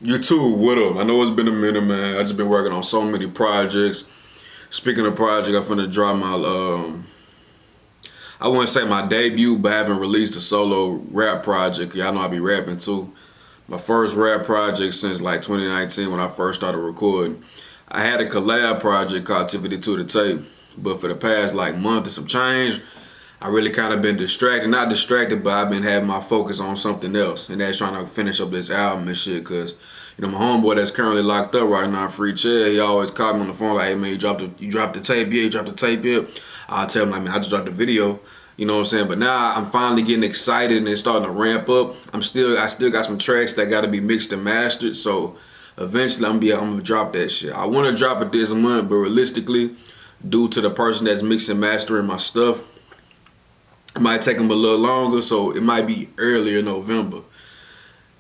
You too, what up? I know it's been a minute, man. I just been working on so many projects. Speaking of project, I'm finna drop my I wouldn't say my debut, but I haven't released a solo rap project. Y'all know I be rapping too. My first rap project since like 2019 when I first started recording. I had a collab project called Tiffany to the Tape, but for the past like month and some change, I really kind of been distracted. Not distracted, but I've been having my focus on something else, and that's trying to finish up this album and shit. Cause my homeboy that's currently locked up right now, Free Chair, he always called me on the phone like, "Hey man, you dropped the tape yet? You dropped the tape yet?" I'll tell him like, "Man, I just dropped the video." You know what I'm saying? But now I'm finally getting excited and it's starting to ramp up. I still got some tracks that got to be mixed and mastered. So eventually I'm gonna drop that shit. I want to drop it this month, but realistically, due to the person that's mixing mastering my stuff, it might take them a little longer. So it might be earlier November.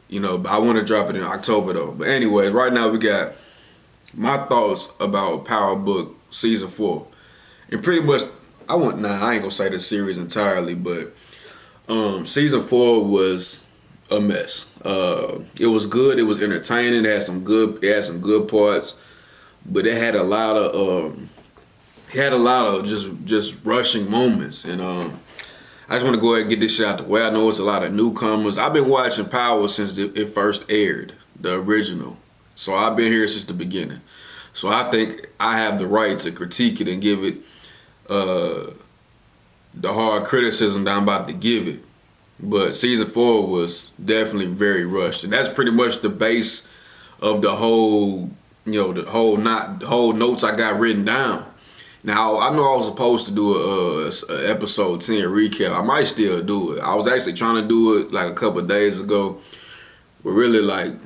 But I want to drop it in October though. But anyway, right now we got my thoughts about Power Book Season 4. And pretty much, I ain't gonna say the series entirely, but Season 4 was a mess. It was good, it was entertaining, it had some good parts, but it had a lot of just rushing moments. And I just want to go ahead and get this shit out the way. I know it's a lot of newcomers. I've been watching Power since it first aired, the original. So I've been here since the beginning. So I think I have the right to critique it and give it the hard criticism that I'm about to give it. But Season 4 was definitely very rushed. And that's pretty much the base of the whole notes I got written down. Now, I know I was supposed to do a episode 10 recap. I might still do it. I was actually trying to do it like a couple of days ago. But really like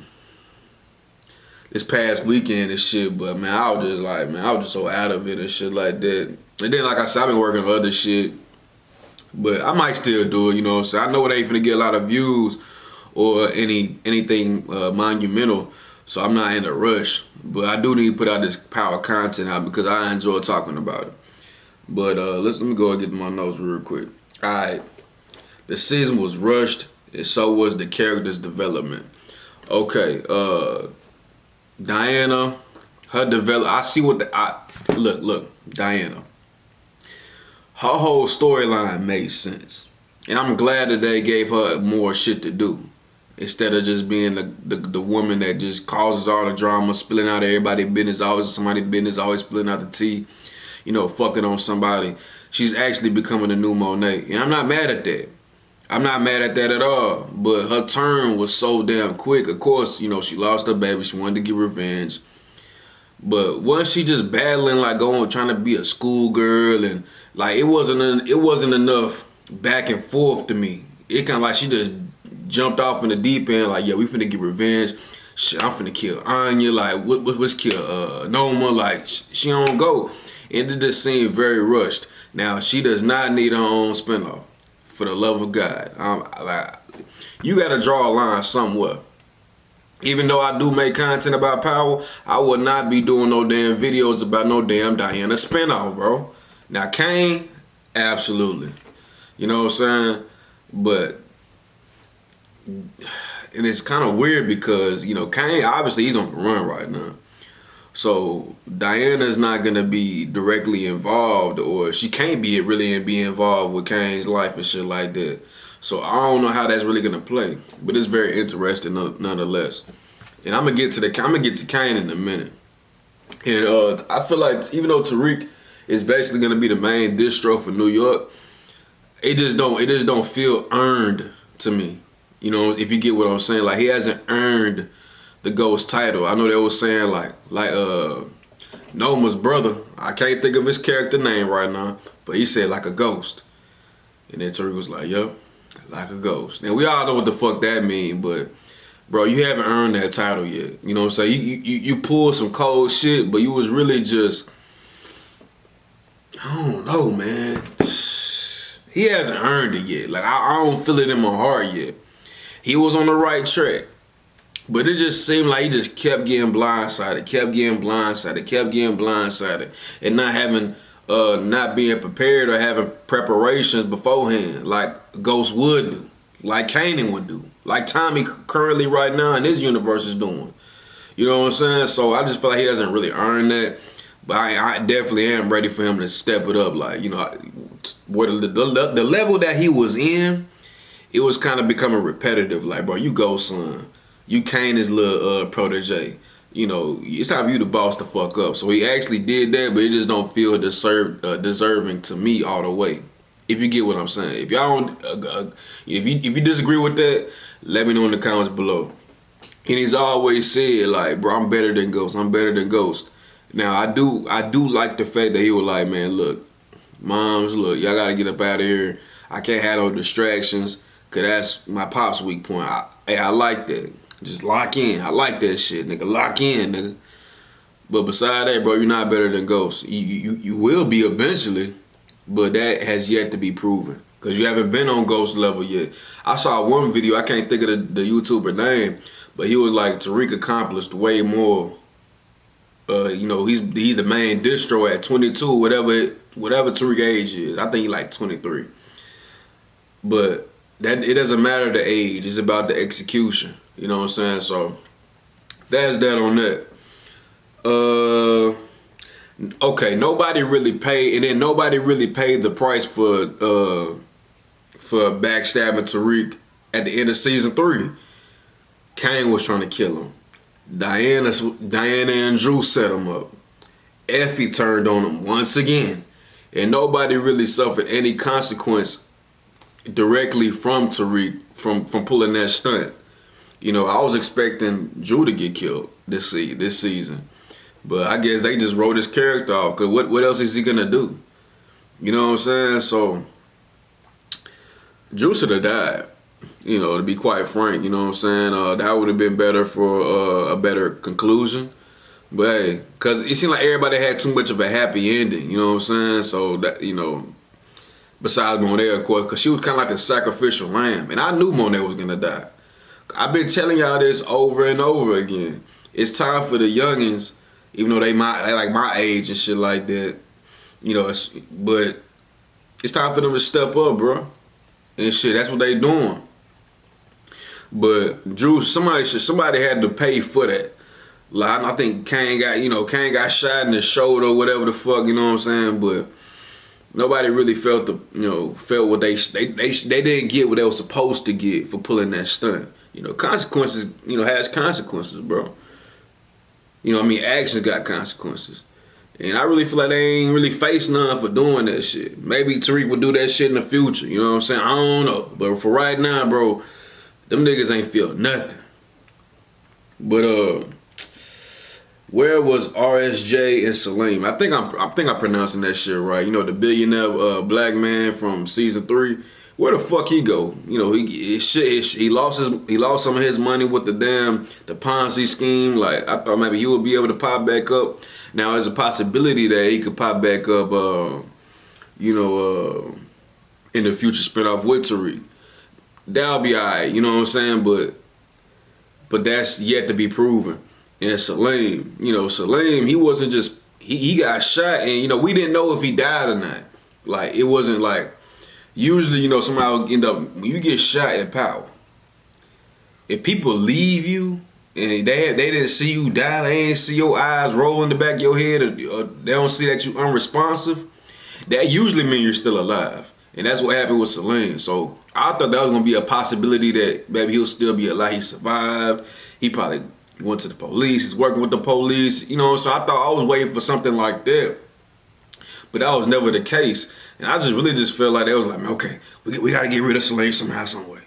this past weekend and shit. But man, I was just so out of it and shit like that. And then like I said, I've been working on other shit. But I might still do it, you know what I'm saying? I know it ain't finna get a lot of views or anything monumental. So I'm not in a rush, but I do need to put out this Power content out because I enjoy talking about it. But let me go and get my notes real quick. All right, the season was rushed, and so was the character's development. Okay, Diana, her develop. I see what look, Diana. Her whole storyline made sense, and I'm glad that they gave her more shit to do. Instead of just being the woman that just causes all the drama, spilling out everybody's business, always somebody's business, always spilling out the tea, fucking on somebody. She's actually becoming a new Monet. And I'm not mad at that. I'm not mad at that at all. But her turn was so damn quick. Of course, she lost her baby. She wanted to get revenge. But wasn't she just battling, like trying to be a schoolgirl, and like it wasn't enough back and forth to me. It kind of like she just jumped off in the deep end, like, yeah, we finna get revenge. Shit, I'm finna kill Anya. Like, what's kill Noma? Like, she don't go. And it just seemed very rushed. Now, she does not need her own spinoff. For the love of God, you gotta draw a line somewhere. Even though I do make content about Power, I would not be doing no damn videos about no damn Diana spinoff, bro. Now, Kane, absolutely. You know what I'm saying? But and it's kind of weird because Kane, obviously he's on the run right now, so Diana's not gonna be directly involved, or she can't be involved with Kane's life and shit like that. So I don't know how that's really gonna play, but it's very interesting nonetheless. And I'm gonna get to Kane in a minute. And I feel like even though Tariq is basically gonna be the main distro for New York, it just don't feel earned to me. If you get what I'm saying, like he hasn't earned the Ghost title. I know they were saying like Noma's brother. I can't think of his character name right now, but he said like a ghost, and then Tariq was like, "Yup, like a ghost." And we all know what the fuck that mean, but bro, you haven't earned that title yet. You know what I'm saying? You pulled some cold shit, but you was really just, I don't know, man. He hasn't earned it yet. Like I don't feel it in my heart yet. He was on the right track, but it just seemed like he just kept getting blindsided, and not being prepared or having preparations beforehand, like Ghost would do, like Kanan would do. like Tommy currently right now in this universe is doing. You know what I'm saying? So I just feel like he doesn't really earn that. But I definitely am ready for him to step it up. Like, you know, where the level that he was in, it was kind of becoming repetitive. Like, bro, you go, son. You Kane's little protege. You know, it's time for you to boss the fuck up. So he actually did that, but it just don't feel deserving to me all the way. If you get what I'm saying. If y'all don't, if you disagree with that, let me know in the comments below. And he's always said, like, bro, I'm better than Ghost. I'm better than Ghost. Now, I do like the fact that he was like, man, look, moms, look, y'all got to get up out of here. I can't have no distractions, because that's my pop's weak point. I like that. Just lock in. I like that shit, nigga. Lock in, nigga. But beside that, bro, you're not better than Ghost. You will be eventually, but that has yet to be proven. Because you haven't been on Ghost level yet. I saw one video, I can't think of the YouTuber name, but he was like, Tariq accomplished way more. You know, he's the main distro at 22, whatever Tariq age is. I think he's like 23. But that it doesn't matter the age. It's about the execution. You know what I'm saying? So that's that on that. Okay, nobody really paid, and then nobody really paid the price for backstabbing Tariq at the end of season 3. Kane was trying to kill him. Diana and Drew set him up. Effie turned on him once again. And nobody really suffered any consequence directly from Tariq from pulling that stunt. You know, I was expecting Drew to get killed this season. But I guess they just wrote his character off, because what else is he going to do? You know what I'm saying? So, Drew should have died. You know, to be quite frank, you know what I'm saying? That would have been better for a better conclusion. But hey, because it seemed like everybody had too much of a happy ending, you know what I'm saying? So, that, you know, besides Monet, of course, because she was kind of like a sacrificial lamb. And I knew Monet was going to die. I've been telling y'all this over and over again. It's time for the youngins, even though they like my age and shit like that, you know, but it's time for them to step up, bro. And shit, that's what they doing. But Drew, somebody had to pay for that. Like, I think Kane got shot in the shoulder or whatever the fuck, you know what I'm saying? But nobody really felt what they didn't get what they were supposed to get for pulling that stunt. You know, consequences, has consequences, bro. You know what I mean? Actions got consequences. And I really feel like they ain't really faced none for doing that shit. Maybe Tariq would do that shit in the future, you know what I'm saying? I don't know. But for right now, bro, them niggas ain't feel nothing. But where was RSJ and Salim? I think I'm pronouncing that shit right. You know, the billionaire black man from season 3. Where the fuck he go? You know, he lost some of his money with the Ponzi scheme. Like, I thought maybe he would be able to pop back up. Now there's a possibility that he could pop back up, in the future spinoff with Tariq. That'll be alright, you know what I'm saying? But that's yet to be proven. And Salim, he wasn't just he got shot, and we didn't know if he died or not. Like, it wasn't like, usually, somebody will end up, when you get shot in power, if people leave you and they didn't see you die, they ain't see your eyes roll in the back of your head, or they don't see that you unresponsive, that usually means you're still alive. And that's what happened with Salim. So I thought that was gonna be a possibility that maybe he'll still be alive. He survived. He probably went to the police. He's working with the police. So I thought I was waiting for something like that. But that was never the case. And I just felt like they was like, man, okay, we got to get rid of Salim somehow, some way.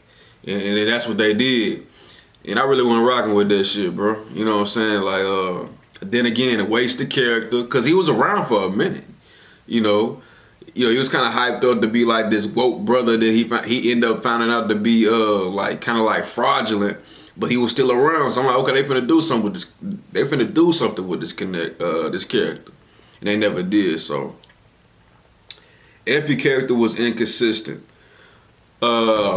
And that's what they did. And I really wasn't rocking with that shit, bro. You know what I'm saying? Like, then again, it wasted character, because he was around for a minute. He was kind of hyped up to be like this woke brother that he ended up finding out to be kind of like fraudulent, but he was still around. So I'm like, okay, they finna do something with this. They finna do something with this character, and they never did. So Effie character was inconsistent. I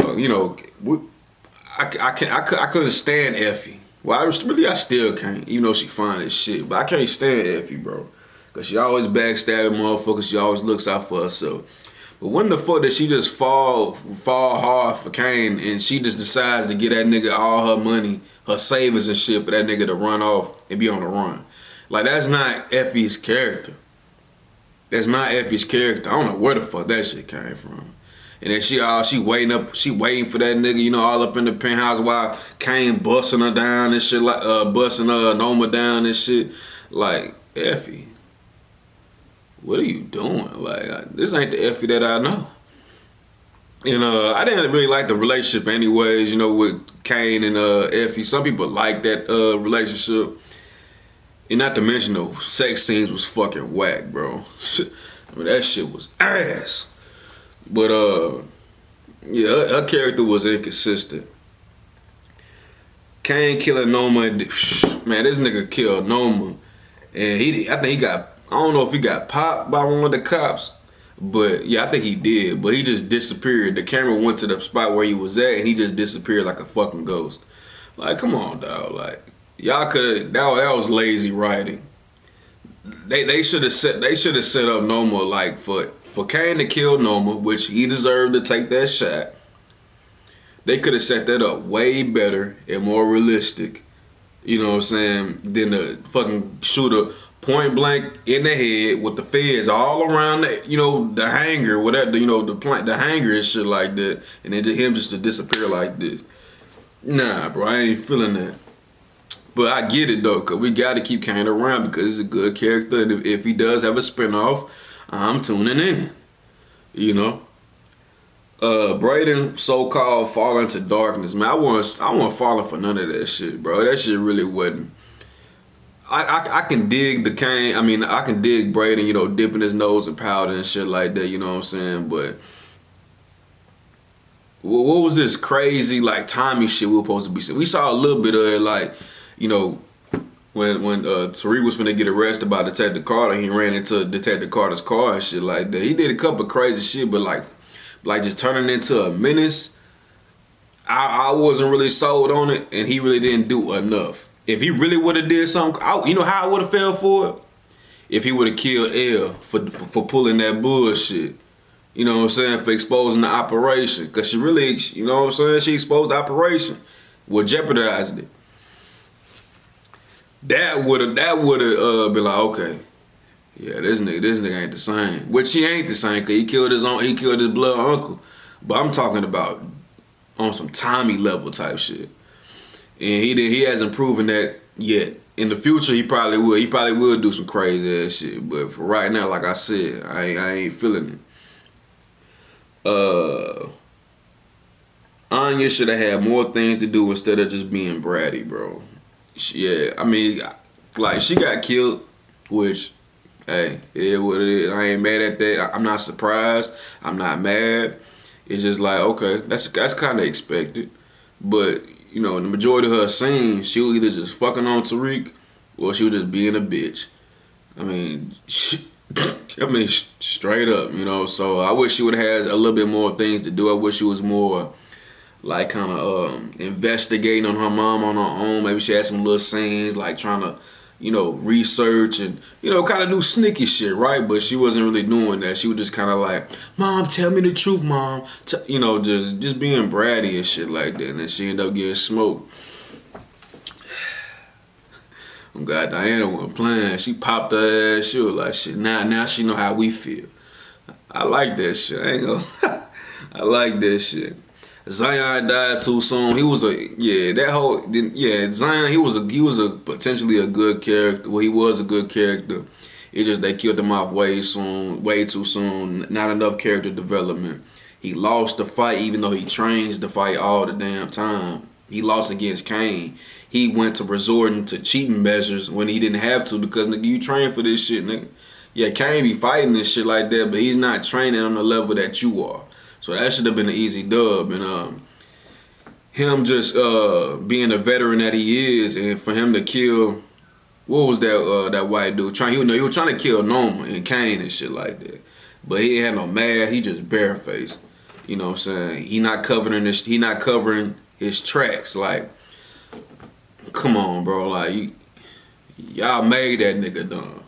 couldn't stand Effie. Well, I still can't, even though she fine as shit. But I can't stand Effie, bro. Because she always backstabbing motherfuckers. She always looks out for herself. But when the fuck did she just fall hard for Kane and she just decides to get that nigga all her money, her savings and shit for that nigga to run off and be on the run? Like, that's not Effie's character. That's not Effie's character. I don't know where the fuck that shit came from. And then she waiting for that nigga, you know, all up in the penthouse while Kane busting her down and shit, like busting Noma down and shit. Like, Effie, what are you doing? Like, this ain't the Effie that I know. And I didn't really like the relationship anyways, you know, with Kane and Effie. Some people like that relationship. And not to mention the sex scenes was fucking whack, bro. I mean, that shit was ass. But yeah, her character was inconsistent. Kane killing Noma, man, this nigga killed Noma. And I think he got, I don't know if he got popped by one of the cops, but yeah, I think he did. But he just disappeared. The camera went to the spot where he was at, and he just disappeared like a fucking ghost. Like, come on, dog. Like, y'all could, that was lazy writing. They should have set up Noma like for Kane to kill Noma, which he deserved to take that shot. They could have set that up way better and more realistic. You know what I'm saying? Than to fucking shoot a point blank in the head with the feds all around the, you know, the hangar, whatever, you know, the hangar and shit like that, and then him just to disappear like this. Nah, bro, I ain't feeling that. But I get it though, cause we gotta keep Kane around because he's a good character, and if he does have a spinoff, I'm tuning in. You know. Brayden so-called fall into darkness, man. I wasn't falling for none of that shit, bro. That shit really wasn't. I can dig the Kane. I mean, I can dig Brayden, you know, dipping his nose in powder and shit like that. You know what I'm saying? But what was this crazy like Tommy shit we were supposed to be seeing? We saw a little bit of it, like, you know, when Tariq was finna get arrested by Detective Carter, he ran into Detective Carter's car and shit like that. He did a couple crazy shit, but like just turning into a menace, I wasn't really sold on it, and he really didn't do enough. If he really would have did something, you know how I would have fell for it? If he would have killed Elle for pulling that bullshit. You know what I'm saying? For exposing the operation. Because she really, you know what I'm saying? She exposed the operation. What jeopardized it. That would have been like, okay, yeah, this nigga ain't the same. Which he ain't the same, cause he killed his blood uncle. But I'm talking about on some Tommy level type shit. And he hasn't proven that yet. In the future, he probably will. He probably will do some crazy ass shit. But for right now, like I said, I ain't feeling it. Anya should have had more things to do instead of just being bratty, bro. Yeah, I mean, like, she got killed, which, hey, it is what it is. I ain't mad at that. I'm not surprised. I'm not mad. It's just like, okay, that's kind of expected. But, you know, in the majority of her scenes, she was either just fucking on Tariq or she was just being a bitch. I mean, straight up, you know. So I wish she would have had a little bit more things to do. I wish she was more like kind of investigating on her mom on her own. Maybe she had some little scenes like trying to, you know, research and, you know, kind of do sneaky shit, right? But she wasn't really doing that. She was just kind of like, Mom, tell me the truth, Mom. You know, just being bratty and shit like that. And then she ended up getting smoked. I'm glad Diana wasn't playing. She popped her ass. She was like, shit, now she know how we feel. I like that shit. I ain't gonna I like that shit. Zion died too soon. He was Zion, he was a potentially a good character. Well, he was a good character. It just they killed him off way too soon. Not enough character development. He lost the fight even though he trains to fight all the damn time. He lost against Kane. He went to resorting to cheating measures when he didn't have to because, nigga, you train for this shit, nigga. Yeah, Kane be fighting this shit like that, but he's not training on the level that you are. So that should have been an easy dub. And him just being a veteran that he is, and for him to kill, what was that white dude? He was trying to kill Noma and Kane and shit like that. But he ain't had no mask. He just barefaced. You know what I'm saying? He not covering his tracks. Like, come on, bro. Like, y'all made that nigga dumb.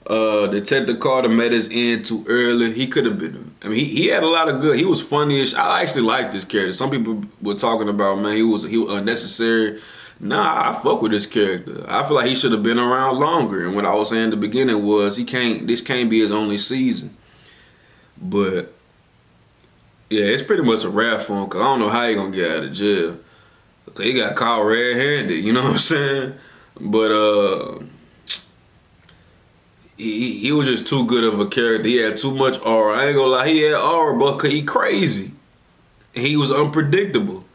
Detective Carter met his end too early. He could have been. I mean, he had a lot of good. He was funny-ish. I actually liked this character. Some people were talking about, man, he was unnecessary. Nah, I fuck with this character. I feel like he should have been around longer. And what I was saying in the beginning was this can't be his only season. But yeah, it's pretty much a wrap for him because I don't know how he gonna get out of jail. He got caught red-handed. You know what I'm saying? But he was just too good of a character. He had too much aura. I ain't gonna lie, he had aura, but cause he crazy. He was unpredictable,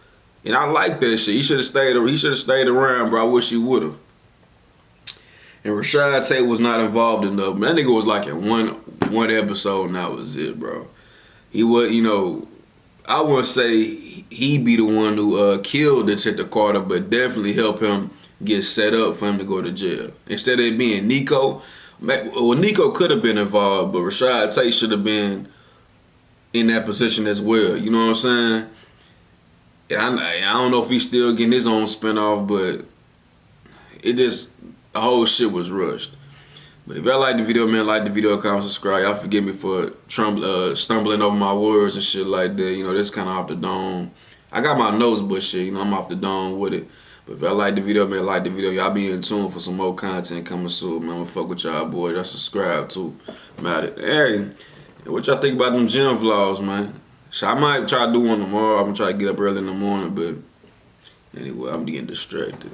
and I like that shit. He should have stayed. He should have stayed around, bro. I wish he would have. And Rashad Tate was not involved enough. That nigga was like in one episode, and that was it, bro. He was, I wouldn't say he be the one who killed Detective Carter, but definitely helped him get set up for him to go to jail. Instead of it being Nico. Well, Nico could have been involved, but Rashad Tate should have been in that position as well. You know what I'm saying? And I don't know if he's still getting his own spinoff, but the whole shit was rushed. But if y'all like the video, man, like the video, comment, subscribe. Y'all forgive me for stumbling over my words and shit like that. This kind of off the dome. I got my notes, but shit, I'm off the dome with it. But if y'all like the video, man, like the video. Y'all be in tune for some more content coming soon, man. I'ma fuck with y'all, boys. Y'all subscribe too. Hey, what y'all think about them gym vlogs, man? So I might try to do one tomorrow. I'm gonna try to get up early in the morning, but anyway, I'm getting distracted.